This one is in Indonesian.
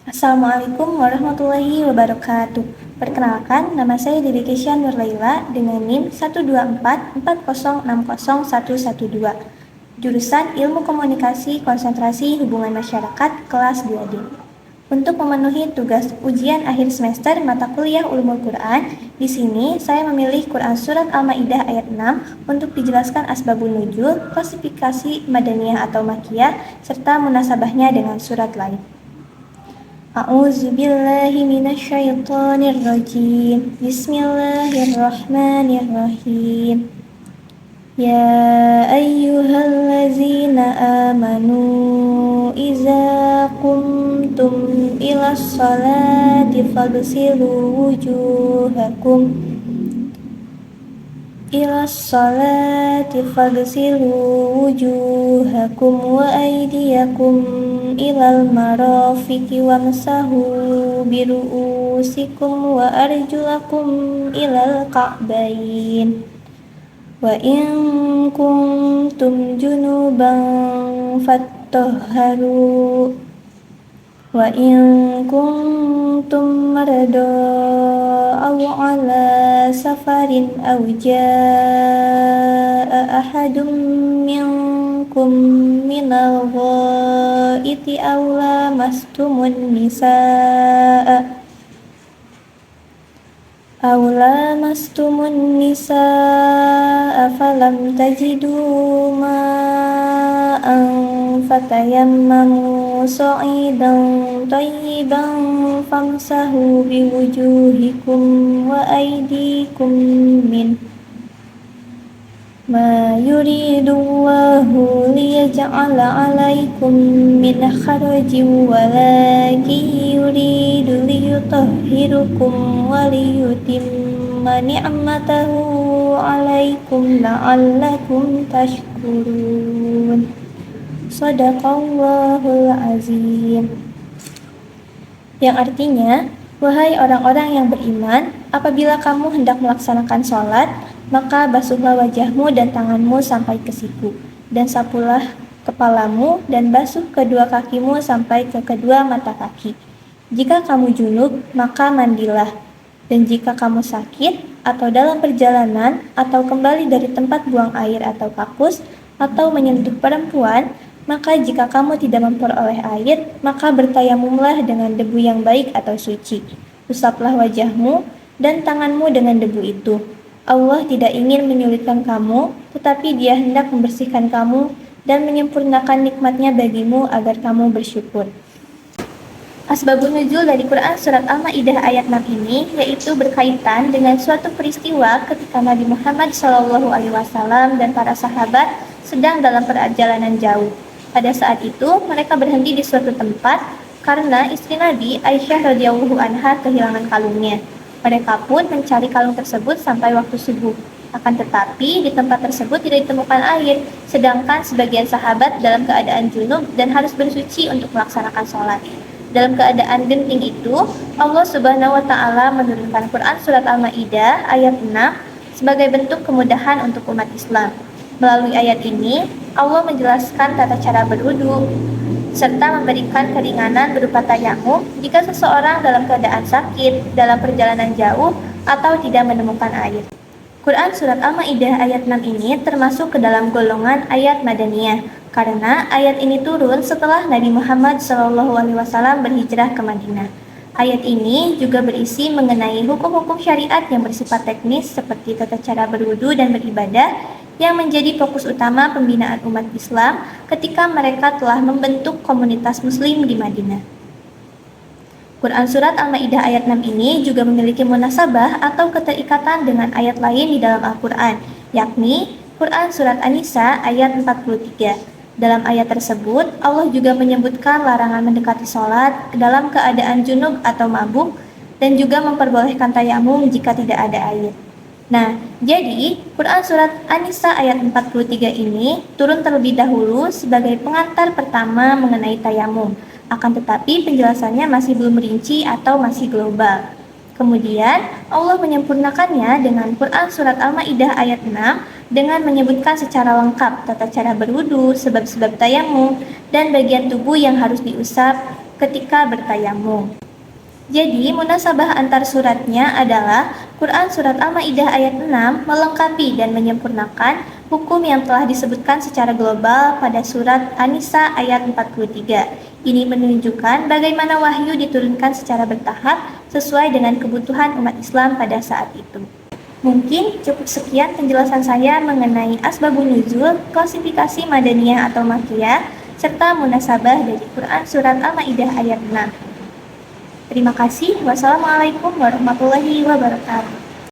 Assalamualaikum warahmatullahi wabarakatuh. Perkenalkan, nama saya Dede Kesya Nurlaila dengan NIM 12440601112. Jurusan Ilmu Komunikasi Konsentrasi Hubungan Masyarakat kelas 2D. Untuk memenuhi tugas ujian akhir semester mata kuliah Ulumul Quran, di sini saya memilih Quran Surat Al-Maidah ayat 6 untuk dijelaskan asbabun nuzul, klasifikasi madaniyah atau makkiyah, serta munasabahnya dengan surat lain. A'udzu billahi minasyaitonir rajim. Bismillahirrahmanirrahim. Ya ayyuhallazina amanu iza qumtum ilas salati faghsilu wujuhakum wa aydiyakum ilal marafiqi wamsahu biru'usikum wa arjulakum ilal ka'bayn wa in kuntum junuban fattahharu wa in kuntum marada aw ala safarin aw jaa ahadum minkum minal ghaiti aw lamastumun nisaa falam tajidu ma'an fatayammamu sa'idan thayyiban famsahu biwujuhikum wa aydikum min ma yuridullahu liyaj'ala 'alaikum min kharajin walakin yuridu liyutahhirukum wa liyutimma ni'matahu 'alaikum la'allakum tashkurun. Shadaqallahul azim. Yang artinya, wahai orang-orang yang beriman, apabila kamu hendak melaksanakan sholat, maka basuhlah wajahmu dan tanganmu sampai ke siku, dan sapulah kepalamu dan basuh kedua kakimu sampai ke kedua mata kaki. Jika kamu junub, maka mandilah. Dan jika kamu sakit, atau dalam perjalanan, atau kembali dari tempat buang air atau kakus, atau menyentuh perempuan, maka jika kamu tidak memperoleh air, maka bertayamumlah dengan debu yang baik atau suci. Usaplah wajahmu dan tanganmu dengan debu itu. Allah tidak ingin menyulitkan kamu, tetapi Dia hendak membersihkan kamu dan menyempurnakan nikmat-Nya bagimu agar kamu bersyukur. Asbabun nuzul dari Quran Surat Al-Maidah ayat 6 ini yaitu berkaitan dengan suatu peristiwa ketika Nabi Muhammad SAW dan para sahabat sedang dalam perjalanan jauh. Pada saat itu mereka berhenti di suatu tempat karena istri Nabi Aisyah radhiyallahu anha kehilangan kalungnya. Mereka pun mencari kalung tersebut sampai waktu subuh. Akan tetapi di tempat tersebut tidak ditemukan air, sedangkan sebagian sahabat dalam keadaan junub dan harus bersuci untuk melaksanakan sholat. Dalam keadaan genting itu, Allah Subhanahu wa Ta'ala menurunkan Quran Surat Al-Maidah ayat 6 sebagai bentuk kemudahan untuk umat Islam. Melalui ayat ini, Allah menjelaskan tata cara berwudu, serta memberikan keringanan berupa tayamum jika seseorang dalam keadaan sakit, dalam perjalanan jauh, atau tidak menemukan air. Quran Surat Al-Maidah ayat 6 ini termasuk ke dalam golongan ayat Madaniyah, karena ayat ini turun setelah Nabi Muhammad SAW berhijrah ke Madinah. Ayat ini juga berisi mengenai hukum-hukum syariat yang bersifat teknis seperti tata cara berwudu dan beribadah yang menjadi fokus utama pembinaan umat Islam ketika mereka telah membentuk komunitas muslim di Madinah. Quran Surat Al-Maidah ayat 6 ini juga memiliki munasabah atau keterikatan dengan ayat lain di dalam Al-Quran, yakni Quran Surat An-Nisa ayat 43. Dalam ayat tersebut, Allah juga menyebutkan larangan mendekati sholat dalam keadaan junub atau mabuk dan juga memperbolehkan tayamum jika tidak ada air. Nah, jadi Quran Surat An-Nisa ayat 43 ini turun terlebih dahulu sebagai pengantar pertama mengenai tayamum. Akan tetapi penjelasannya masih belum rinci atau masih global. Kemudian Allah menyempurnakannya dengan Quran Surat Al-Maidah ayat 6 dengan menyebutkan secara lengkap tata cara berwudu, sebab-sebab tayamum, dan bagian tubuh yang harus diusap ketika bertayamum. Jadi, munasabah antar suratnya adalah Quran Surat Al-Ma'idah ayat 6 melengkapi dan menyempurnakan hukum yang telah disebutkan secara global pada surat An-Nisa ayat 43. Ini menunjukkan bagaimana wahyu diturunkan secara bertahap sesuai dengan kebutuhan umat Islam pada saat itu. Mungkin cukup sekian penjelasan saya mengenai asbabun nuzul, klasifikasi Madaniyah atau Makkiyah, serta munasabah dari Quran Surat Al-Ma'idah ayat 6. Terima kasih. Wassalamualaikum warahmatullahi wabarakatuh.